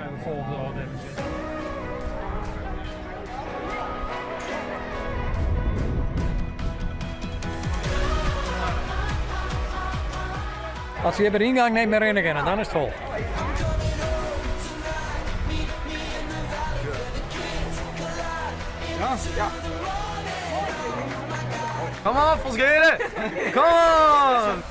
zijn we volgende al even. Als je bij de ingang niet meer in gaan, dan is het vol. Ja? Ja. Kom op, Volksgeren! Kom on!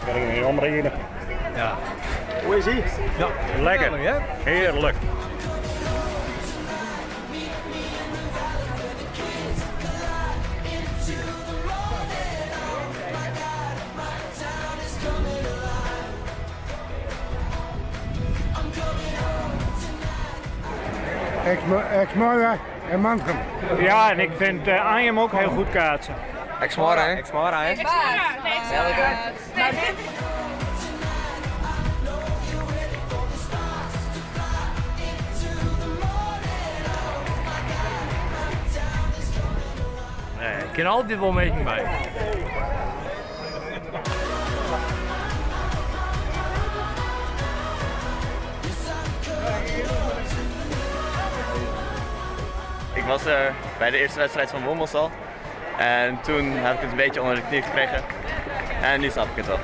Kan ik niet omrijden? Ja. Hoe is ie? Ja. Lekker. Heerlijk. Exmoor en Mantrum. Ja, en ik vind Arnhem ook heel goed kaatsen. Exmora, hè? Exmora, hè? Nee, ik kan altijd wel mee bij. Ik was er bij de eerste wedstrijd van Wommels al. En toen heb ik het een beetje onder de knie gekregen. En nu snap ik het wel.